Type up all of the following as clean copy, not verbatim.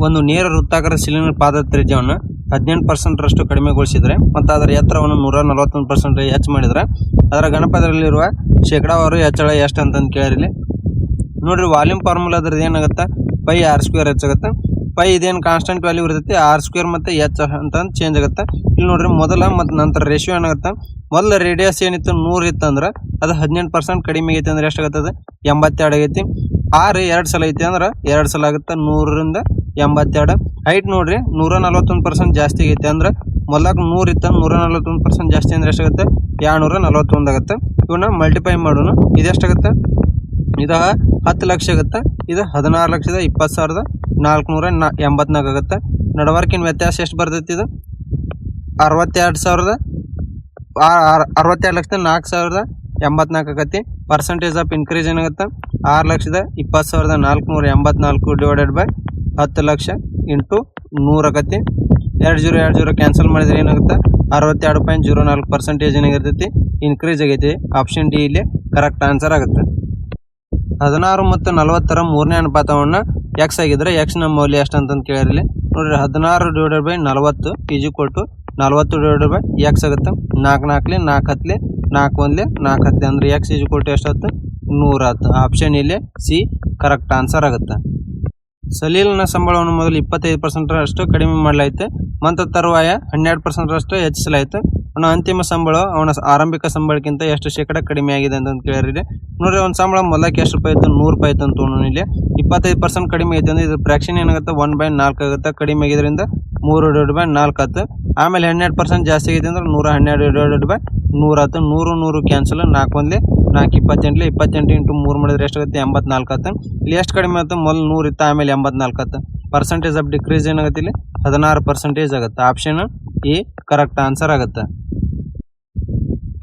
ಒಂದು ನೇರ ವೃತ್ತಾಕಾರ ಸಿಲಿಂಡರ್ ಪಾದ ತ್ರಿಜ್ಯವನ್ನು 18% ರಷ್ಟು ಕಡಿಮೆಗೊಳಿಸಿದರೆ ಮತ್ತು ಅದರ ಎತ್ತರವನ್ನು 141% ಹೆಚ್ಚು ಮಾಡಿದರೆ ಅದರ ಘನಪದರಲ್ಲಿರುವ ಶೇಕಡಾವಾರು ಹೆಚ್ಚಳ ಎಷ್ಟು ಅಂತಂದು ಕೇಳಿರಿ. ನೋಡ್ರಿ, ವಾಲ್ಯೂಮ್ ಫಾರ್ಮುಲಾ ಅದ್ರದ್ದು ಏನಾಗುತ್ತೆ, ಪೈ ಆರ್ ಸ್ಕ್ವೇರ್ ಹೆಚ್ಚಾಗುತ್ತೆ. ಪೈ ಇದೇನು ಕಾನ್ಸ್ಟೆಂಟ್ ವ್ಯಾಲ್ಯೂ ಇರ್ತೈತಿ, ಆರ್ ಸ್ಕ್ವೇರ್ ಮತ್ತು ಎಚ್ ಅಂತಂದು ಚೇಂಜ್ ಆಗುತ್ತೆ. ಇಲ್ಲಿ ನೋಡ್ರಿ, ಮೊದಲ ಮತ್ತು ನಂತರ ರೇಷಿಯೋ ಏನಾಗುತ್ತೆ, ಮೊದಲ ರೇಡಿಯಸ್ ಏನಿತ್ತು 100 ಇತ್ತು ಅಂದ್ರೆ ಅದು 18% ಕಡಿಮೆ ಆಗೈತಿ ಅಂದ್ರೆ ಎಷ್ಟಾಗತ್ತದ 82 ಆಗೈತಿ. ಆರ್ 2 ಸಲ ಐತಿ ಅಂದ್ರೆ 2 ಸಲ ಆಗುತ್ತೆ, 100ರಿಂದ 82. ಹೈಟ್ ನೋಡ್ರಿ 141% ಜಾಸ್ತಿ ಆಗೈತಿ ಅಂದ್ರೆ ಮೊದಲಾಗ 100 ಇತ್ತು, 141% ಜಾಸ್ತಿ ಅಂದ್ರೆ ಎಷ್ಟಾಗುತ್ತೆ 241 ಆಗುತ್ತೆ. ಇವನ್ನ ಮಲ್ಟಿಪ್ಲೈ ಮಾಡೋಣ, ಇದೆಷ್ಟಾಗುತ್ತೆ, ಇದು 10 ಲಕ್ಷ ಆಗುತ್ತೆ, ಇದು 16,20,484 ಆಗುತ್ತೆ. ನಡವರ್ಕಿನ ವ್ಯತ್ಯಾಸ ಎಷ್ಟು ಬರ್ತೈತಿ, ಇದು 62,484 ಆಗತ್ತೆ. ಪರ್ಸೆಂಟೇಜ್ ಆಫ್ ಇನ್ಕ್ರೀಸ್ ಏನಾಗುತ್ತೆ, 6,20,484 ಡಿವೈಡೆಡ್ ಬೈ 10 ಲಕ್ಷ ಇಂಟು 100 ಆಗತ್ತೆ. 20 ಕ್ಯಾನ್ಸಲ್ ಮಾಡಿದ್ರೆ ಏನಾಗುತ್ತೆ, 62.04% ಏನಾಗಿರ್ತೈತಿ ಇನ್ಕ್ರೀಸ್ ಆಗೈತಿ. ಆಪ್ಷನ್ ಡಿ ಇಲ್ಲಿ ಕರೆಕ್ಟ್ ಆನ್ಸರ್ ಆಗುತ್ತೆ. 16 ಮತ್ತು 40ರ ಮೂರನೇ ಅನುಪಾತವನ್ನು ಎಕ್ಸ್ ಆಗಿದ್ರೆ ಎಕ್ಸ್ ನ ಮೌಲ್ಯ ಎಷ್ಟು ಅಂತಂದು ಕೇಳಿರಲಿ. ನೋಡ್ರಿ, 16 divided by 40 is equal to 40 divided by X ಆಗುತ್ತೆ. 4 4 4 10 4 1 4 10 ಅಂದ್ರೆ ಎಕ್ಸ್ ಈಸ್ ಈಕ್ವಲ್ ಟು ಎಷ್ಟಾಗುತ್ತೆ 100 ಆಯ್ತು. ಆಪ್ಷನ್ ಇಲ್ಲಿ ಸಿ ಕರೆಕ್ಟ್ ಆನ್ಸರ್ ಆಗುತ್ತೆ. ಸಲೀಲ್ನ ಸಂಬಳವನ್ನು ಮೊದಲು 25% ಅಷ್ಟು ಕಡಿಮೆ ಮಾಡಲಾಯಿತು ಮತ್ತು ತರುವಾಯ 12% ಅಷ್ಟು ಹೆಚ್ಚಿಸಲಾಯಿತು. ಅವನ ಅಂತಿಮ ಸಂಬಳ ಅವನ ಆರಂಭಿಕ ಸಂಬಳಕ್ಕಿಂತ ಎಷ್ಟು ಶೇಕಡ ಕಡಿಮೆ ಆಗಿದೆ ಅಂತ ಕೇಳಿರಿ. ನೋಡ್ರಿ, ಅವ್ನ ಸಂಬಳ ಮೊದಲಕ್ಕೆ ಎಷ್ಟು ರೂಪಾಯಿ ಇತ್ತು, 100 ರೂಪಾಯಿ ಇತ್ತು ಅಂತ ಇಲ್ಲಿ 25% ಕಡಿಮೆ ಐತೆ ಅಂದ್ರೆ ಇದ್ರ ಫ್ರಾಕ್ಷನ್ ಏನಾಗುತ್ತೆ 1/4 ಆಗುತ್ತೆ. ಕಡಿಮೆ ಆಗಿದ್ರಿಂದ 3 ಡಿವೈಡ್ ಬೈ 4 ಆಯ್ತು. ಆಮೇಲೆ 12% ಜಾಸ್ತಿ ಆಗೈತೆ ಅಂದ್ರೆ 112 ಡಿವೈಡೆಡ್ ಬೈ 100 ಆಯ್ತು. 100 ಕ್ಯಾನ್ಸಲ್, 4 1 4 28 28 ಇಂಟು 3 ಮಾಡಿದ್ರೆ ಎಷ್ಟಾಗುತ್ತೆ 84 ಆಯ್ತು. ಇಲ್ಲಿ ಎಷ್ಟು ಕಡಿಮೆ ಆಯ್ತು, ಮೊದಲು 100 ಇತ್ತು, ಆಮೇಲೆ 84 ಆಯ್ತು. ಪರ್ಸೆಂಟೇಜ್ ಆಫ್ ಡಿಕ್ರೀಸ್ ಏನಾಗುತ್ತೆ, ಇಲ್ಲಿ 16% ಆಗುತ್ತೆ. ಆಪ್ಷನ್ ಎ ಕರೆಕ್ಟ್ ಆನ್ಸರ್ ಆಗುತ್ತೆ.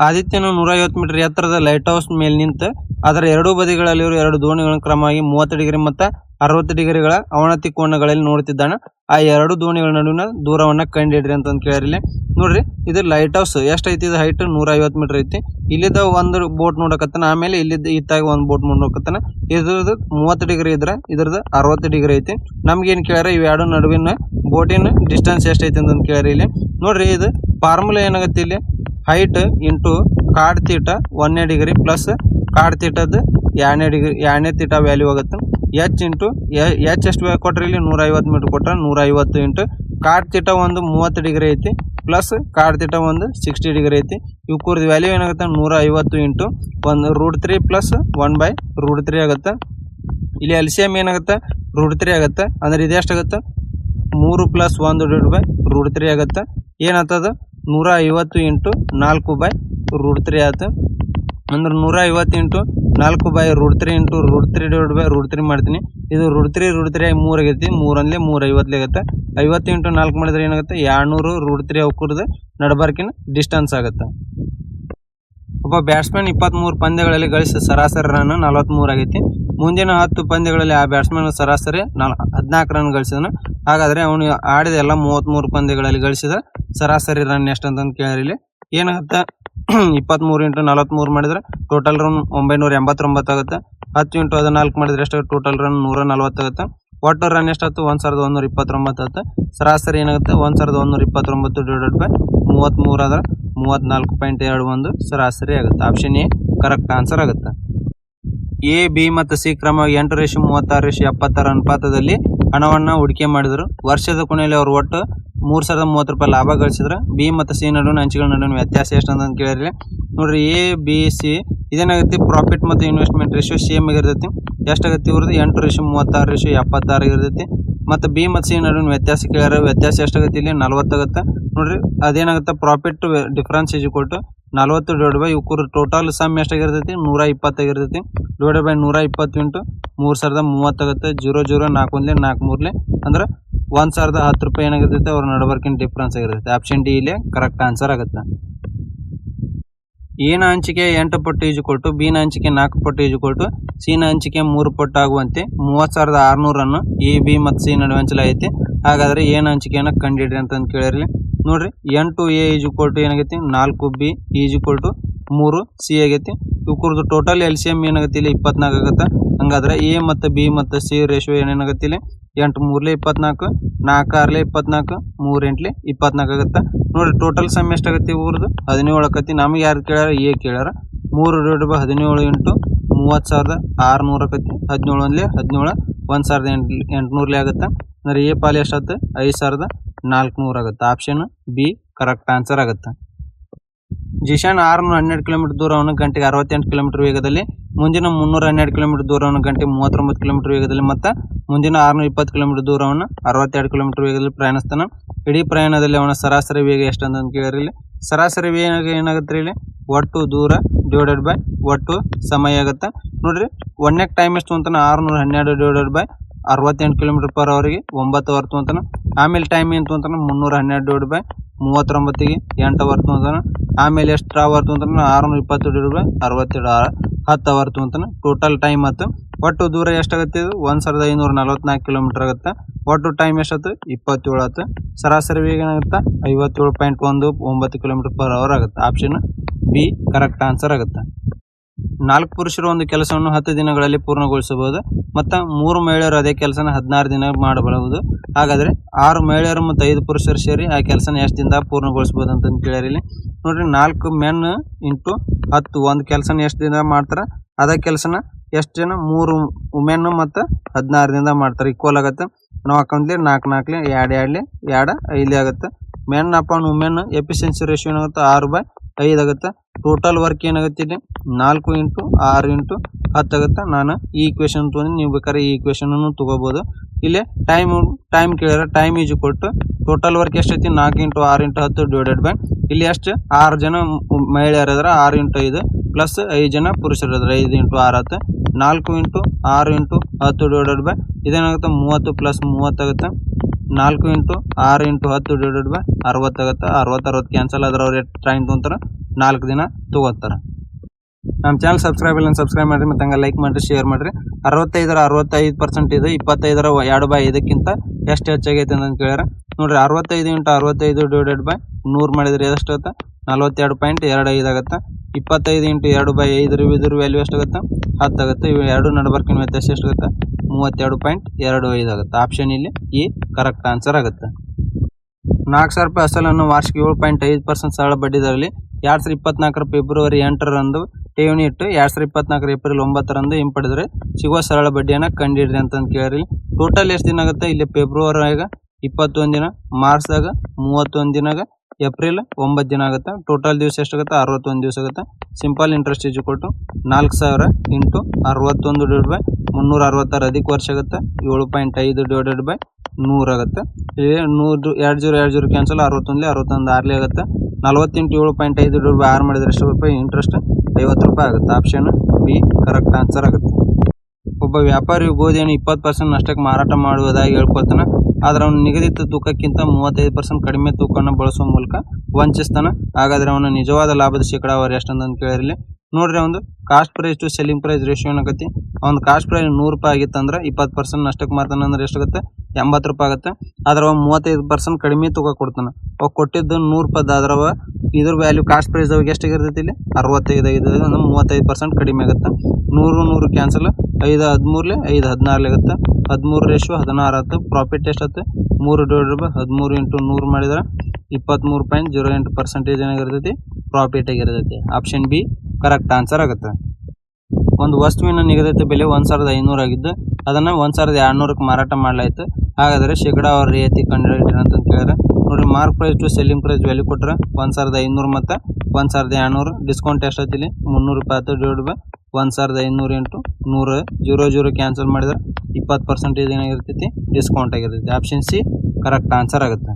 ಆದಿತ್ಯನ 150 ಮೀಟರ್ ಎತ್ತರದ ಲೈಟ್ ಹೌಸ್ ಮೇಲೆ ನಿಂತು ಅದರ ಎರಡೂ ಬದಿಗಳಲ್ಲಿರುವ 2 ದೋಣಿಗಳನ್ನು ಕ್ರಮವಾಗಿ 30 ಡಿಗ್ರಿ ಮತ್ತು 60 ಡಿಗ್ರಿಗಳ ಅವನತಿ ಕೋನಗಳಲ್ಲಿ ನೋಡುತ್ತಿದ್ದಾನೆ. ಆ 2 ದೋಣಿಗಳ ನಡುವಿನ ದೂರವನ್ನು ಕಂಡುಹಿಡ್ರಿ ಅಂತಂದು ಕೇಳಿರಲಿ. ನೋಡ್ರಿ, ಇದು ಲೈಟ್ ಹೌಸ್ ಎಷ್ಟೈತಿ, ಇದು ಹೈಟ್ 150 ಮೀಟರ್ ಐತಿ. ಇಲ್ಲಿದ್ದ ಒಂದು ಬೋಟ್ ನೋಡಕತ್ತಾನ, ಆಮೇಲೆ ಇಲ್ಲಿದ್ದ ಇತ್ತಾಗ ಒಂದು ಬೋಟ್ ನೋಡಕತ್ತಾನ. ಇದ್ರದ್ದು 30 ಡಿಗ್ರಿ ಇದ್ರೆ ಇದ್ರದ್ದು 60 ಡಿಗ್ರಿ ಐತಿ. ನಮ್ಗೇನು ಕೇಳ್ಯಾರ, ಇವು 2 ನಡುವಿನ ಬೋಟಿನ ಡಿಸ್ಟೆನ್ಸ್ ಎಷ್ಟೈತಿ ಅಂತಂದು ಕೇಳ್ಯಾರ. ಇಲ್ಲಿ ನೋಡ್ರಿ, ಇದು ಫಾರ್ಮುಲಾ ಏನಾಗುತ್ತೆ, ಇಲ್ಲಿ height into cot theta 1 degree plus cot ತೀಟದ 2 ಡಿಗ್ರಿ 2 ತೀಟ ವ್ಯಾಲ್ಯೂ ಆಗುತ್ತೆ. ಎಚ್ ಇಂಟು ಎಚ್ ಎಷ್ಟು ಕೊಟ್ರೆ ಇಲ್ಲಿ 150 ಮೀಟರ್ ಕೊಟ್ರೆ 150 ಇಂಟು ಕಾಡ್ ತೀಟ ಒಂದು 30 ಡಿಗ್ರಿ ಐತಿ ಪ್ಲಸ್ ಕಾಡ್ ತೀಟ ಒಂದು 60 ಡಿಗ್ರಿ ಐತಿ. ಇವು ಕೂರ್ದು ವ್ಯಾಲ್ಯೂ ಏನಾಗುತ್ತೆ 150 ಇಂಟು 1√3 ಪ್ಲಸ್ 1/√3 ಆಗುತ್ತೆ. ಇಲ್ಲಿ LCM ಏನಾಗುತ್ತೆ √3 ಆಗುತ್ತೆ. ಅಂದ್ರೆ ಇದೆಷ್ಟಾಗುತ್ತೆ 3 ಪ್ಲಸ್ 1 ಡಿವೈಡ್ ಬೈ √3 ಆಗುತ್ತೆ. ಏನಾಗ್ತದ 150 ಇಂಟು 4/√3 ಆಯ್ತು. ಅಂದ್ರೆ 150 ಇಂಟು 4/√3 ಇಂಟು √3 ಡಿವೈಡ್ ಬೈ √3 ಮಾಡ್ತೀನಿ. ಇದು √3 ಆಗಿ 3 ಆಗೈತಿ. 3 ಅಂದ್ಲೆ 350 ಆಗುತ್ತೆ. 50 ಇಂಟು 4 ಮಾಡಿದ್ರೆ ಏನಾಗುತ್ತೆ 200 √3 ಅವಕುರ್ದು ನಡಬರ್ಕಿನ ಡಿಸ್ಟೆನ್ಸ್ ಆಗುತ್ತೆ. ಒಬ್ಬ ಬ್ಯಾಟ್ಸ್ಮನ್ 23 ಪಂದ್ಯಗಳಲ್ಲಿ ಗಳಿಸಿದ ಸರಾಸರಿ ರನ್ 43 ಆಗೈತಿ. ಮುಂದಿನ 10 ಪಂದ್ಯಗಳಲ್ಲಿ ಆ ಬ್ಯಾಟ್ಸ್ಮನ್ ಸರಾಸರಿ 14 ರನ್ ಗಳಿಸಿದನು. ಹಾಗಾದ್ರೆ ಅವನು ಆಡಿದ ಎಲ್ಲ 33 ಪಂದ್ಯಗಳಲ್ಲಿ ಗಳಿಸಿದ ಸರಾಸರಿ ರನ್ ಎಷ್ಟು ಅಂತಂದು ಕೇಳಿರಿ. ಏನಾಗುತ್ತೆ 23 ಇಂಟು 43 ಮಾಡಿದ್ರೆ ಟೋಟಲ್ ರನ್ 989 ಆಗುತ್ತೆ. 10 ಇಂಟು 14 ಮಾಡಿದ್ರೆ ಎಷ್ಟು ಟೋಟಲ್ ರನ್ 140 ಆಗುತ್ತೆ. ಒಟ್ಟು ರನ್ ಎಷ್ಟಾಯ್ತು 1129 ಆಗುತ್ತೆ. ಸರಾಸರಿ ಏನಾಗುತ್ತೆ 1129 ಡಿವೈಡೆಡ್ ಬೈ 33 ಆದ್ರೆ 34.21 ಸರಾಸರಿ ಆಗುತ್ತೆ. ಆಪ್ಷನ್ ಎ ಕರೆಕ್ಟ್ ಆನ್ಸರ್ ಆಗುತ್ತೆ. ಎ ಬಿ ಮತ್ತು ಸಿ ಕ್ರಮವಾಗಿ 8:36:70 ಅನುಪಾತದಲ್ಲಿ ಹಣವನ್ನು ಹೂಡಿಕೆ ಮಾಡಿದರು. ವರ್ಷದ ಕೊನೆಯಲ್ಲಿ ಅವರು ಒಟ್ಟು 3,030 ರೂಪಾಯಿ ಲಾಭ ಗಳಿಸಿದ್ರೆ ಬಿ ಮತ್ತು ಸಿ ನಡುವಿನ ಅಂಚೆಗಳ ನಡುವಿನ ವ್ಯತ್ಯಾಸ ಎಷ್ಟು ಅಂತ ಕೇಳಿರಿ. ನೋಡ್ರಿ, ಎ ಬಿ ಸಿ ಇದೇನಾಗುತ್ತೆ ಪ್ರಾಫಿಟ್ ಮತ್ತು ಇನ್ವೆಸ್ಟ್ಮೆಂಟ್ ರೇಷಿಯೋ ಸೇಮ್ ಆಗಿರ್ತೈತಿ. ಎಷ್ಟಾಗುತ್ತೆ ಇವ್ರದ್ದು 8:36:76 ಇರ್ತೈತಿ. ಮತ್ತು ಬಿ ಮತ್ತು ಸಿ ನಡುವಿನ ವ್ಯತ್ಯಾಸ ಕೇಳ್ಯಾರ. ವ್ಯತ್ಯಾಸ ಎಷ್ಟಾಗುತ್ತೆ ಇಲ್ಲಿ 40 ಆಗುತ್ತೆ. ನೋಡ್ರಿ, ಅದೇನಾಗುತ್ತೆ profit difference is equal to 40 divide by ಇವ್ರ ಟೋಟಲ್ ಸಮ್ ಎಷ್ಟಾಗಿರ್ತೈತಿ 120 ಆಗಿರ್ತೈತಿ. ಡಿವೈಡ್ ಬೈ 120 ಇಂಟು 3,030 ಆಗುತ್ತೆ. 0 0 4 1 4 3 ಅಂದ್ರೆ 1,010 ರೂಪಾಯಿ ಏನಾಗಿರ್ತೈತೆ ಅವ್ರ ನಡಬರ್ಕಿನ ಡಿಫ್ರೆನ್ಸ್ ಆಗಿರ್ತೈತೆ. ಆಪ್ಷನ್ ಡಿ ಇಲ್ಲಿ ಕರೆಕ್ಟ್ ಆನ್ಸರ್ ಆಗುತ್ತೆ. ಎ ನ ಹಂಚಿಕೆ 8 ಪಟ್ಟು ಈಸ್ ಈಕ್ವಲ್ ಟು ಬಿ ನ ಹಂಚಿಕೆ 4 ಪಟ್ಟು ಈಸ್ ಈಕ್ವಲ್ ಟು ಸಿ ನ ಹಂಚಿಕೆ 3 ಪಟ್ಟು ಆಗುವಂತೆ 30,600 ಅನ್ನು ಎ ಬಿ ಮತ್ತು ಸಿ ನಡುವೆ ಹಂಚಲಾಗೈತಿ. ಹಾಗಾದ್ರೆ ಎ ನ ಹಂಚಿಕೆಯನ್ನು ಕಂಡುಹಿಡ್ರಿ ಅಂತಂದು ಕೇಳಿರಲಿ. ನೋಡ್ರಿ, 8 ಎ ಈಸ್ ಈಕ್ವಲ್ ಟು ಏನಾಗೈತಿ 4 B is equal to 3 C ಆಗೈತಿ. ಇವ್ರದ್ದು ಟೋಟಲ್ LCM ಏನಾಗತ್ತೆ ಇಲ್ಲಿ 24 ಆಗುತ್ತೆ. ಹಂಗಾದ್ರೆ ಎ ಮತ್ತು ಬಿ ಮತ್ತು ಸಿ ರೇಷಿಯೋ ಏನೇನಾಗತ್ತೆ ಇಲ್ಲಿ 8 3 24 4 6 24 3 8 24 ಆಗುತ್ತೆ ನೋಡ್ರಿ. ಟೋಟಲ್ ಸಮ್ ಎಷ್ಟಾಗತ್ತೆ ಇವ್ರದ್ದು 17 ಆಕತಿ. ನಮಗೆ ಯಾರು ಕೇಳ್ಯಾರ ಎ ಕೇಳ್ಯಾರ. 3/17 ಇಂಟು 30,600 ಆಕತಿ. 17 17 1,800 ಆಗುತ್ತೆ ಅಂದ್ರೆ ಎ ಪಾಲಿ ಎಷ್ಟಾಗುತ್ತೆ 5,400 ಆಗುತ್ತೆ. ಆಪ್ಷನ್ ಬಿ ಕರೆಕ್ಟ್ ಆನ್ಸರ್ ಆಗುತ್ತೆ. ಜಿಶಾನ್ 612 ಕಿಲೋಮೀಟರ್ ದೂರವನ್ನು ಗಂಟೆಗೆ 68 ಕಿಲೋಮೀಟರ್ ವೇಗದಲ್ಲಿ, ಮುಂದಿನ 312 ಕಿಲೋಮೀಟರ್ ದೂರವನ್ನು ಗಂಟೆಗೆ 39 ಕಿಲೋಮೀಟರ್ ವೇಗದಲ್ಲಿ ಮತ್ತು ಮುಂದಿನ 620 ಕಿಲೋಮೀಟರ್ ದೂರವನ್ನು 62 ಕಿಲೋಮೀಟರ್ ವೇಗದಲ್ಲಿ ಪ್ರಯಾಣಿಸ್ತಾನೆ. ಇಡೀ ಪ್ರಯಾಣದಲ್ಲಿ ಅವನ ಸರಾಸರಿ ವೇಗ ಎಷ್ಟು ಅಂತ ಕೇಳಿರಿ. ಇಲ್ಲಿ ಸರಾಸರಿ ವೇಗ ಏನಾಗುತ್ತೆ ಇಲ್ಲಿ ಒಟ್ಟು ದೂರ ಡಿವೈಡೆಡ್ ಬೈ ಒಟ್ಟು ಸಮಯ ಆಗುತ್ತೆ ನೋಡ್ರಿ. ಒಂದನೇ ಟೈಮ್ ಎಷ್ಟು ಅಂತಾನೆ 612 ಡಿವೈಡೆಡ್ ಬೈ 68 ಕಿಲೋಮೀಟರ್ ಪರ್ ಅವರಿಗೆ 9 ಅವರ್ ಅಂತಾನೆ. ಆಮೇಲೆ ಟೈಮ್ ಏನು ಅಂತಾನೆ 312 ಡಿವೈಡ್ ಬೈ 39ಗೆ 8 ಅವರ್ ಅಂತಾನೆ. ಆಮೇಲೆ ಎಷ್ಟು ಅವರ್ ಅಂತಾನೆ 620 ಡಿವೈಡ್ ಬೈ 67 10 ಅವರ್ ಅಂತಾನೆ. ಟೋಟಲ್ ಟೈಮ್ ಆಯ್ತು. ಒಟ್ಟು ದೂರ ಎಷ್ಟಾಗುತ್ತೆ ಇದು 1544 ಕಿಲೋಮೀಟರ್ ಆಗುತ್ತೆ. ಒಟ್ಟು ಟೈಮ್ ಎಷ್ಟಾಯ್ತು 27 ಆಯ್ತು. ಸರಾಸರಿ ವೇಗ ಏನಾಗುತ್ತೆ 57.19 ಕಿಲೋಮೀಟರ್ ಪರ್ ಅವರ್ ಆಗುತ್ತೆ. ಆಪ್ಷನ್ ಬಿ ಕರೆಕ್ಟ್ ಆನ್ಸರ್ ಆಗುತ್ತೆ. 4 ಪುರುಷರು ಒಂದು ಕೆಲಸವನ್ನು 10 ದಿನಗಳಲ್ಲಿ ಪೂರ್ಣಗೊಳಿಸಬಹುದು ಮತ್ತು 3 ಮಹಿಳೆಯರು ಅದೇ ಕೆಲಸನ 16 ದಿನ ಮಾಡಬಹುದು. ಹಾಗಾದ್ರೆ 6 ಮಹಿಳೆಯರು ಮತ್ತು 5 ಪುರುಷರು ಸೇರಿ ಆ ಕೆಲಸನ ಎಷ್ಟು ದಿನದಾಗ ಪೂರ್ಣಗೊಳಿಸಬಹುದು ಅಂತ ಕೇಳಿರಿ. ಇಲ್ಲಿ ನೋಡ್ರಿ 4 ಮೆನ್ ಇಂಟು 10 ಒಂದು ಕೆಲಸನ ಎಷ್ಟು ದಿನ ಮಾಡ್ತಾರೆ. ಅದೇ ಕೆಲಸನ ಎಷ್ಟು ಜನ 3 ವುಮೆನ್ ಮತ್ತು 16 ದಿನದಾಗ ಮಾಡ್ತಾರೆ. ಈಕ್ವಲ್ ಆಗುತ್ತೆ. ನಾವು ಹಾಕೊಂಡ್ಲಿ 4 4 2 2 5 ಆಗುತ್ತೆ. Men upon women efficiency ratio ಏನಾಗುತ್ತೆ 6/5 ಆಗುತ್ತೆ. ಟೋಟಲ್ ವರ್ಕ್ ಏನಾಗುತ್ತೆ ಇಲ್ಲಿ 4 ಇಂಟು 6 ಇಂಟು 10 ಆಗುತ್ತೆ. ನಾನು ಈ ಈಕ್ವೇಶನ್ ತೊಗೊಂಡು ನೀವು ಬೇಕಾದ್ರೆ ಈ ಈಕ್ವೇಶನ್ ತಗೋಬಹುದು. ಇಲ್ಲಿ ಟೈಮ್ ಕೇಳಿದ್ರೆ ಟೈಮ್ ಈಜ್ ಕೊಟ್ಟು ಟೋಟಲ್ ವರ್ಕ್ ಎಷ್ಟೈತಿ 4 ಇಂಟು 6 ಇಂಟು 10 ಡಿವೈಡೆಡ್ ಬೈ ಇಲ್ಲಿ ಎಷ್ಟು 6 ಜನ ಮಹಿಳೆಯರು ಇದ್ರೆ 6 ಇಂಟು 5 ಪ್ಲಸ್ 5 ಜನ ಪುರುಷರು ಇದ್ರೆ 5 ಇಂಟು 6 ಆಗುತ್ತೆ. 4 ಇಂಟು 6 ಇಂಟು 10 ಡಿವೈಡೆಡ್ ಬೈ ಇದೇನಾಗುತ್ತೆ 30 ಪ್ಲಸ್ 30 ಆಗುತ್ತೆ. 4 ಇಂಟು 6 ಇಂಟು 10 ಡಿವೈಡೆಡ್ ಬೈ 60 ಆಗುತ್ತೆ. 60 ಕ್ಯಾನ್ಸಲ್ ಆದ್ರೆ ಅವ್ರು ಎಷ್ಟು ಟೈಮ್ ತೊಗೊಂತಾರೆ 4 ದಿನ ತೊಗೋತಾರೆ. ನಮ್ಮ ಚಾನಲ್ ಸಬ್ಸ್ಕ್ರೈಬ್ ಇಲ್ಲ ಸಬ್ಸ್ಕ್ರೈಬ್ ಮಾಡಿರಿ ಮತ್ತು ಹಂಗೆ ಲೈಕ್ ಮಾಡಿರಿ ಶೇರ್ ಮಾಡಿರಿ. 65% ಇದು 25 2/5ಕ್ಕಿಂತ ಎಷ್ಟು ಹೆಚ್ಚಾಗೈತೆ ಅಂತ ಕೇಳ್ಯಾರ ನೋಡ್ರಿ. 65 ಇಂಟು 65 ಡಿವೈಡೆಡ್ ಬೈ 100 ಮಾಡಿದ್ರೆ ಎಷ್ಟಾಗುತ್ತೆ 42.25 ಆಗುತ್ತೆ. 25 ಇಂಟು 2/5 ಇದ್ರ ವ್ಯಾಲ್ಯೂ ಎಷ್ಟಾಗುತ್ತೆ 10 ಆಗುತ್ತೆ. ಇವು ಎರಡು ನಡಬರ್ಕಿನ ವ್ಯತ್ಯಾಸ ಎಷ್ಟಾಗುತ್ತೆ 32.25 ಆಗುತ್ತೆ. ಆಪ್ಷನ್ ಇಲ್ಲಿ ಈ ಕರೆಕ್ಟ್ ಆನ್ಸರ್ ಆಗುತ್ತೆ. 4,000 ರೂಪಾಯಿ ಅಸಲನ್ನು ವಾರ್ಷಿಕ 7.5% ಸರಳ ಬಡ್ಡಿ ದರದಲ್ಲಿ 2024 ಫೆಬ್ರವರಿ 8ರಂದು ಠೇವಣಿ ಇಟ್ಟು 2024 ಏಪ್ರಿಲ್ 9ರಂದು ಹಿಂಪಡೆದರೆ ಸಿಗುವ ಸರಳ ಬಡ್ಡಿಯನ್ನು ಕಂಡುಹಿಡಿರಿ ಅಂತ ಕೇಳಿರಿ. ಟೋಟಲ್ ಎಷ್ಟು ದಿನ ಆಗುತ್ತೆ ಇಲ್ಲಿ ಫೆಬ್ರವರಿಯಾಗ 21 ದಿನ, ಮಾರ್ಚ್ದಾಗ 31 ದಿನಾಗ, ಏಪ್ರಿಲ್ 9 ದಿನ ಆಗುತ್ತೆ. ಟೋಟಲ್ ದಿವಸ ಎಷ್ಟಾಗುತ್ತೆ 61 ದಿವಸ ಆಗುತ್ತೆ. Simple interest is equal to 4,000 into 61 divide by 366 ಅಧಿಕ ವರ್ಷ ಆಗುತ್ತೆ. 7.5 ಡಿವೈಡೆಡ್ ಬೈ 100 ಆಗುತ್ತೆ. ಇಲ್ಲಿ 20 ಕ್ಯಾನ್ಸಲ್ 61 6 ಆಗುತ್ತೆ. 40 ಇಂಟು 7.5 ಡಿವೈಡ್ ಬೈ 6 ಮಾಡಿದ್ರೆ ಎಷ್ಟು ರೂಪಾಯಿ ಇಂಟ್ರೆಸ್ಟ್ 50 ರೂಪಾಯಿ ಆಗುತ್ತೆ. ಆಪ್ಷನ್ ಬಿ ಕರೆಕ್ಟ್ ಆನ್ಸರ್ ಆಗುತ್ತೆ. ಒಬ್ಬ ವ್ಯಾಪಾರಿಯು ಗೋಧಿಯನ್ನು 20% ನಷ್ಟಕ್ಕೆ ಮಾರಾಟ ಮಾಡುವುದಾಗಿ ಹೇಳ್ಕೊಳ್ತಾನೆ. ಆದರೆ ಅವನು ನಿಗದಿತ ತೂಕಕ್ಕಿಂತ 35% ಕಡಿಮೆ ತೂಕವನ್ನು ಬಳಸುವ ಮೂಲಕ ವಂಚಿಸ್ತಾನೆ. ಹಾಗಾದ್ರೆ ಅವನ ನಿಜವಾದ ಲಾಭದ ಶೇಕಡಾವಾರು ಎಷ್ಟಂತ ಕೇಳಿರಲಿ ನೋಡ್ರಿ. ಒಂದು cost price to selling price ratio ಏನಾಗತ್ತೆ ಒಂದು ಕಾಸ್ಟ್ ಪ್ರೈಸ್ 100 ರೂಪಾಯಿ ಆಗಿತ್ತಂದ್ರೆ 20% ನಷ್ಟಕ್ಕೆ ಮಾರ್ತಾನೆ ಅಂದ್ರೆ ಎಷ್ಟಾಗುತ್ತೆ 80 ರೂಪಾಯಿ ಆಗುತ್ತೆ. ಆದ್ರೆ ಅವ 35% ಕಡಿಮೆ ತೂಕ ಕೊಡ್ತಾನೆ. ಅವ್ ಕೊಟ್ಟಿದ್ದು 100 ರೂಪಾಯಿ ಆದ್ರೆ ಇದ್ರ ವ್ಯಾಲ್ಯೂ ಕಾಸ್ಟ್ ಪ್ರೈಸ್ ಅವಾಗ ಎಷ್ಟಾಗಿರ್ತೈತಿ ಇಲ್ಲಿ 65 ಅಂದ್ರೆ 35% ಕಡಿಮೆ ಆಗುತ್ತೆ. 100 ಕ್ಯಾನ್ಸಲ್ 5 13 5 16 ಆಗುತ್ತೆ. 13 ರೇಷಿಯೋ 16 ಆಗುತ್ತೆ. ಪ್ರಾಫಿಟ್ ಎಷ್ಟಾಗುತ್ತೆ 3 ಡಿವೈಡೆಡ್ ಬೈ 13 ಇಂಟು 100 ಮಾಡಿದ್ರೆ 23.08% ಏನಾಗಿರ್ತೈತಿ ಪ್ರಾಫಿಟ್ ಆಗಿರ್ತೈತಿ. ಆಪ್ಷನ್ ಬಿ ಕರೆಕ್ಟ್ ಆನ್ಸರ್ ಆಗುತ್ತೆ. ಒಂದು ವಸ್ತುವಿನ ನಿಗದಿತ ಬೆಲೆ 1,500 ಆಗಿದ್ದು ಅದನ್ನು 1,200ಕ್ಕೆ ಮಾರಾಟ ಮಾಡಲಾಯಿತು. ಹಾಗಾದರೆ ಶೇಕಡಾವಾರು ರಿಯಾಯಿತಿ ಕಂಡುಹಿಡಿಯಿರಿ ಅಂತ ಕೇಳಿದ್ರೆ ನೋಡಿರಿ. Mark price to selling price value ಕೊಟ್ಟರೆ 1,500 ಮತ್ತು 1,200 ಡಿಸ್ಕೌಂಟ್ ಎಷ್ಟಾಯ್ತಿಲ್ಲಿ 300 ರೂಪಾಯಿ ಆಯ್ತು. ಡಿವೈಡ್ ಬೈ 1,500 ಇಂಟು 100 0 ಕ್ಯಾನ್ಸಲ್ ಮಾಡಿದ್ರೆ 20% ಏನಾಗಿರ್ತೈತಿ ಡಿಸ್ಕೌಂಟ್ ಆಗಿರ್ತೈತಿ. ಆಪ್ಷನ್ ಸಿ ಕರೆಕ್ಟ್ ಆನ್ಸರ್ ಆಗುತ್ತೆ.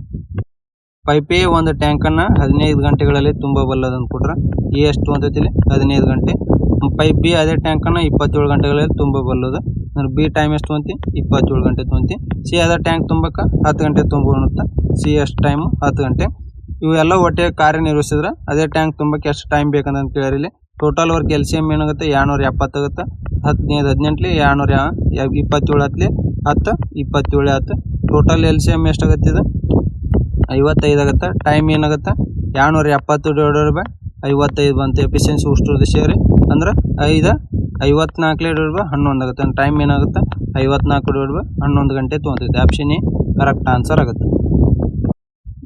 ಪೈಪ್ ಎ ಒಂದು ಟ್ಯಾಂಕನ್ನು 15 ಗಂಟೆಗಳಲ್ಲಿ ತುಂಬಬಲ್ಲದಂತ ಕೊಟ್ರೆ ಎ ಎಷ್ಟು ಅಂತೈತಿ 15 ಗಂಟೆ. ಪೈಪ್ ಬಿ ಅದೇ ಟ್ಯಾಂಕನ್ನು 27 ಗಂಟೆಗಳಲ್ಲಿ ತುಂಬಬಲ್ಲದು. ಬಿ ಟೈಮ್ ಎಷ್ಟು ತೊಗೊಂತಿ 27 ಗಂಟೆ ತೊಗೊಂತಿ. ಸಿ ಅದೇ ಟ್ಯಾಂಕ್ ತುಂಬಕ್ಕೆ 10 ಗಂಟೆ ತುಂಬುತ್ತೆ. ಸಿ ಎಷ್ಟು ಟೈಮು 10 ಗಂಟೆ. ಇವೆಲ್ಲ ಒಟ್ಟಿಗೆ ಕಾರ್ಯನಿರ್ವಹಿಸಿದ್ರೆ ಅದೇ ಟ್ಯಾಂಕ್ ತುಂಬಕ್ಕೆ ಎಷ್ಟು ಟೈಮ್ ಬೇಕಂತ ಕೇಳಿರಿ. ಟೋಟಲ್ ವರ್ಕ್ LCM ಏನಾಗುತ್ತೆ 270 ಆಗುತ್ತೆ. 15 18 227 ಹತ್ಲಿ 10 27 ಆಗುತ್ತೆ. ಟೋಟಲ್ LCM ಎಷ್ಟಾಗುತ್ತೆ ಇದು 55 ಆಗುತ್ತೆ. ಟೈಮ್ ಏನಾಗುತ್ತೆ 270 ಡಿವೈಡೆಡ್ ಬೈ 55 ಬಂತು. ಎಫಿಷಿಯನ್ಸಿ ಉಷ್ಟುದು ಸೇರಿ ಅಂದ್ರೆ 54 / 11 ಆಗುತ್ತೆ. ಟೈಮ್ ಏನಾಗುತ್ತೆ 54 / 11 ಗಂಟೆ ತೊಗೊತೈತೆ. ಆಪ್ಷನ್ ಎ ಕರೆಕ್ಟ್ ಆನ್ಸರ್ ಆಗುತ್ತೆ.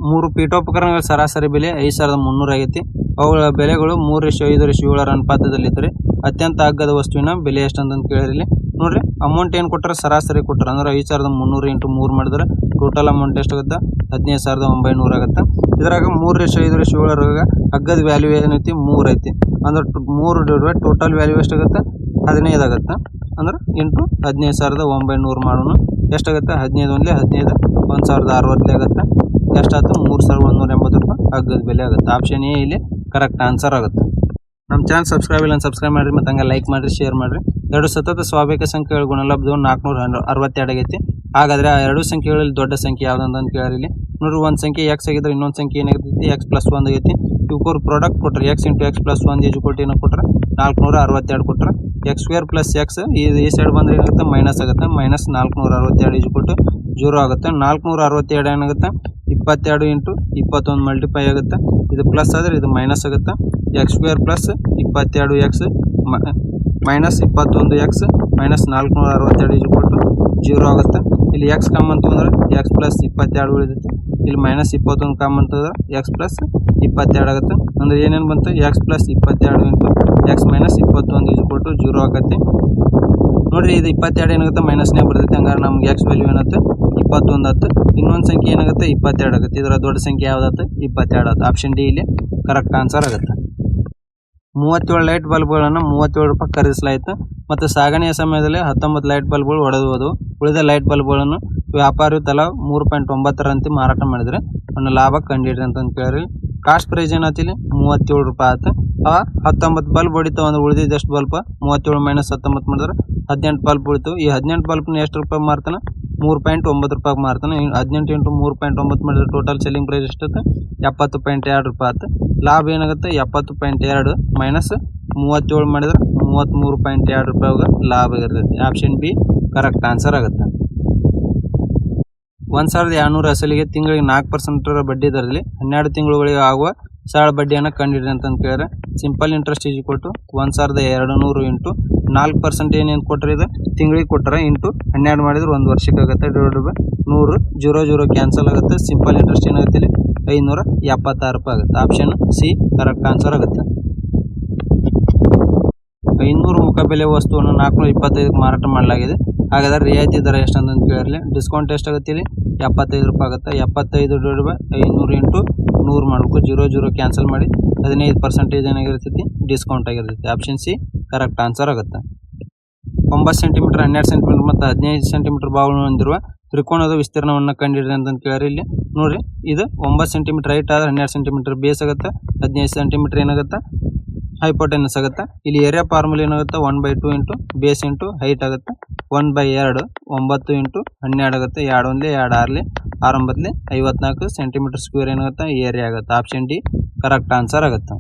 3 ಪೀಠೋಪಕರಣಗಳ ಸರಾಸರಿ ಬೆಲೆ 5300 ಆಗೈತಿ. ಅವುಗಳ ಬೆಲೆಗಳು 3:5:7 ಅನುಪಾತದಲ್ಲಿದ್ದರೆ ಅತ್ಯಂತ ಅಗ್ಗದ ವಸ್ತುವಿನ ಬೆಲೆ ಎಷ್ಟು ಅಂತ ಕೇಳಿರಲಿ. ನೋಡ್ರಿ, ಅಮೌಂಟ್ ಏನು ಕೊಟ್ಟರೆ ಸರಾಸರಿ ಕೊಟ್ಟರೆ ಅಂದ್ರೆ 5300 × 3 ಮಾಡಿದ್ರೆ ಟೋಟಲ್ ಅಮೌಂಟ್ ಎಷ್ಟಾಗುತ್ತೆ 15900 ಆಗುತ್ತೆ. ಇದ್ರಾಗ 3:5:7 ಅಗ್ಗದ ವ್ಯಾಲ್ಯೂ ಏನೈತಿ 3 ಐತಿ. ಅಂದ್ರೆ 3 ಟೋಟಲ್ ವ್ಯಾಲ್ಯೂ ಎಷ್ಟಾಗುತ್ತೆ 15 ಆಗುತ್ತೆ. ಅಂದ್ರೆ ಇಂಟು 15900 ಮಾಡೋಣ. ಎಷ್ಟಾಗುತ್ತೆ 15 × 15 1060 ಆಗುತ್ತೆ. ಎಷ್ಟಾಯ್ತು 3180 ರೂಪಾಯಿ ಅಗ್ಗದ ಬೆಲೆ ಆಗುತ್ತೆ. ಆಪ್ಷನ್ ಎ ಇಲ್ಲಿ ಕರೆಕ್ಟ್ ಆನ್ಸರ್ ಆಗುತ್ತೆ. ನಮ್ಮ ಚಾನಲ್ ಸಬ್ಸ್ಕ್ರೈಬ್ ಇಲ್ಲ ಸಬ್ಸ್ಕ್ರೈಬ್ ಮಾಡಿರಿ, ಮತ್ತು ಹಂಗೆ ಲೈಕ್ ಮಾಡಿರಿ, ಶೇರ್ ಮಾಡಿರಿ. ಎರಡು ಸತತ ಸ್ವಾಭಾವಿಕ ಸಂಖ್ಯೆಗಳ ಗುಣಲಬ್ಧವು 462 ಆಗೈತಿ. ಹಾಗಾದರೆ ಆ ಎರಡು ಸಂಖ್ಯೆಗಳಲ್ಲಿ ದೊಡ್ಡ ಸಂಖ್ಯೆ ಯಾವ್ದಂತ ಕೇಳಿರಿ. ನೋಡ್ರಿ, ಒಂದು ಸಂಖ್ಯೆ ಎಕ್ಸ್ ಆಗಿದ್ರೆ ಇನ್ನೊಂದು ಸಂಖ್ಯೆ ಏನಾಗೈತಿ x+1 ಆಗೈತಿ. ಇವ್ರು ಪ್ರಾಡಕ್ಟ್ ಕೊಟ್ಟರೆ x × x+1 ಏನು ಕೊಟ್ಟರೆ 462 ಕೊಟ್ಟರೆ x² + x ಈ ಸೈಡ್ ಬಂದರೆ ಏನಾಗುತ್ತೆ ಮೈನಸ್ ಆಗುತ್ತೆ. -462 0 ಆಗುತ್ತೆ. 462 ಏನಾಗುತ್ತೆ 22 × 21 ಮಲ್ಟಿಪ್ಲೈ ಆಗುತ್ತೆ. ಇದು ಪ್ಲಸ್ ಆದರೆ ಇದು ಮೈನಸ್ ಆಗುತ್ತೆ. x² + 22x -21x -462 0 ಆಗುತ್ತೆ. ಇಲ್ಲಿ x ಕಾಮನ್ ಅಂತಂದ್ರೆ x + 22 ಉಳಿದೈತಿ. ಇಲ್ಲಿ -21 ಕಾಮನ್ ಅಂತಂದ್ರೆ x + 22 ಆಗುತ್ತೆ. ಅಂದ್ರೆ ಏನೇನು ಬಂತು x + 22 × x - 21 0 ಆಗುತ್ತೆ. ನೋಡ್ರಿ, ಇದು 22 ಏನಾಗುತ್ತೆ ಮೈನಸ್ನೇ ಬರ್ತೈತಿ. ಹಂಗಾರೆ ನಮ್ಗೆ x ವ್ಯಾಲ್ಯೂ ಏನಾಗುತ್ತೆ 21 ಆಗುತ್ತೆ. ಇನ್ನೊಂದು ಸಂಖ್ಯೆ ಏನಾಗುತ್ತೆ 22 ಆಗುತ್ತೆ. ಇದರ ದೊಡ್ಡ ಸಂಖ್ಯೆ ಯಾವ್ದಾಗುತ್ತೆ 22 ಆಗುತ್ತೆ. ಆಪ್ಷನ್ ಡಿ ಇಲ್ಲಿ ಕರೆಕ್ಟ್ ಆನ್ಸರ್ ಆಗುತ್ತೆ. 37 ಲೈಟ್ ಬಲ್ಬ್ಗಳನ್ನು 37 ರೂಪಾಯಿ ಖರೀದಿಸಲಾಯಿತು ಮತ್ತು ಸಾಗಣೆಯ ಸಮಯದಲ್ಲಿ 19 ಲೈಟ್ ಬಲ್ಬ್ಗಳು ಒಡೆದು ಉಳಿದ ಲೈಟ್ ಬಲ್ಬ್ಗಳನ್ನು ವ್ಯಾಪಾರಿಯು ತಲಾ 3.9 ರಂತೆ ಮಾರಾಟ ಮಾಡಿದರೆ ಅವನ ಲಾಭ ಕಂಡಿಡ್ರಿ ಅಂತ ಕೇಳಿ. ಕಾಸ್ಟ್ ಪ್ರೈಸ್ ಏನಾಯ್ತಿಲ್ಲಿ 37 ರೂಪಾಯಿ ಆಯ್ತು. 19 ಬಲ್ಬ್ ಹೊಡಿತು ಅಂದ್ರೆ ಉಳಿದಿದ್ದೆಷ್ಟು ಬಲ್ಬ್ 37 - 19 ಮಾಡಿದ್ರೆ 18 ಬಲ್ಬ್ ಉಳಿತು. ಈ 18 ಬಲ್ಬ್ನ ಎಷ್ಟು ರೂಪಾಯಿ ಮಾರ್ತಾನೆ 3.9 ರೂಪಾಯಿ ಮಾರ್ತಾನೆ. 18 × 3.9 ಮಾಡಿದ್ರೆ ಟೋಟಲ್ ಸೆಲ್ಲಿಂಗ್ ಪ್ರೈಸ್ ಎಷ್ಟುತ್ತೆ 70.2 ರೂಪಾಯಿ ಆಯ್ತು. ಲಾಭ ಏನಾಗುತ್ತೆ 70.2 ಮೈನಸ್ 37 ಮಾಡಿದ್ರೆ 33.2 ರೂಪಾಯಿ ಲಾಭ ಇರ್ತೈತಿ. ಆಪ್ಷನ್ ಬಿ ಕರೆಕ್ಟ್ ಆನ್ಸರ್ ಆಗುತ್ತೆ. 1200 ಅಸಲಿಗೆ ತಿಂಗಳಿಗೆ 4% ಬಡ್ಡಿ ದರದಲ್ಲಿ 12 ತಿಂಗಳುಗಳಿಗೆ ಆಗುವ ಸರಳ ಬಡ್ಡಿಯನ್ನು ಕಂಡಿಡ್ರಿ ಅಂತ ಕೇಳಿದ್ರೆ ಸಿಂಪಲ್ ಇಂಟ್ರೆಸ್ಟ್ = 1200 × 4% ಏನೇನು ಕೊಟ್ಟರೆ ಇದು ತಿಂಗಳಿಗೆ ಕೊಟ್ಟರೆ ಇಂಟು 12 ಮಾಡಿದ್ರೆ 1 ವರ್ಷಕ್ಕೆ ಆಗುತ್ತೆ. /100 0 ಕ್ಯಾನ್ಸಲ್ ಆಗುತ್ತೆ. ಸಿಂಪಲ್ ಇಂಟ್ರೆಸ್ಟ್ ಏನಾಗುತ್ತೆ ಇಲ್ಲಿ 576 ರೂಪಾಯಿ ಆಗುತ್ತೆ. ಆಪ್ಷನ್ ಸಿ ಕರೆಕ್ಟ್ ಆನ್ಸರ್ ಆಗುತ್ತೆ. 500 ಮುಖಬೆಲೆ ವಸ್ತುವನ್ನು 425 ಮಾರಾಟ ಮಾಡಲಾಗಿದೆ. ಹಾಗಾದರೆ ರಿಯಾಯಿತಿ ದರ ಎಷ್ಟು ಅಂತ ಕೇಳಿರಲಿ. ಡಿಸ್ಕೌಂಟ್ ಎಷ್ಟಾಗುತ್ತೆ ಇಲ್ಲಿ 75 ರೂಪಾಯಿ ಆಗುತ್ತೆ. 75 / 500 × 100 ಮಾಡಬೇಕು. 0 ಕ್ಯಾನ್ಸಲ್ ಮಾಡಿ 15% ಏನಾಗಿರ್ತೈತಿ ಡಿಸ್ಕೌಂಟ್ ಆಗಿರ್ತೈತಿ. ಆಪ್ಷನ್ ಸಿ ಕರೆಕ್ಟ್ ಆನ್ಸರ್ ಆಗುತ್ತೆ. 9 ಸೆಂಟಿಮೀಟರ್ 12 ಸೆಂಟಿಮೀಟರ್ ಮತ್ತು 15 ಸೆಂಟಿಮೀಟರ್ ಬಾಹುಗಳನ್ನು ಹೊಂದಿರುವ ತ್ರಿಕೋನದ ವಿಸ್ತೀರ್ಣವನ್ನು ಕಂಡಿಡ್ರಿ ಅಂತ ಕೇಳಿರಿ. ಇಲ್ಲಿ ನೋಡ್ರಿ, ಇದು 9 ಸೆಂಟಿಮೀಟರ್ ಹೈಟ್ ಆದರೆ 12 ಸೆಂಟಿಮೀಟರ್ ಬೇಸ್ ಆಗುತ್ತೆ. 15 ಸೆಂಟಿಮೀಟರ್ ಏನಾಗುತ್ತೆ ಹೈಪೋಟೆನಸ್ ಆಗುತ್ತೆ. ಇಲ್ಲಿ ಏರಿಯಾ ಫಾರ್ಮುಲಾ ಏನಾಗುತ್ತೆ 1/2 × ಬೇಸ್ × ಹೈಟ್ ಆಗುತ್ತೆ. 1/2 9 × 12 ಆಗುತ್ತೆ. 2 1 2 6 6 9 54 ಸೆಂಟಿಮೀಟರ್ ಸ್ಕ್ವೇರ್ ಏನಾಗುತ್ತೆ ಏರಿಯಾ ಆಗುತ್ತೆ. ಆಪ್ಷನ್ ಡಿ ಕರೆಕ್ಟ್ ಆನ್ಸರ್ ಆಗುತ್ತೆ.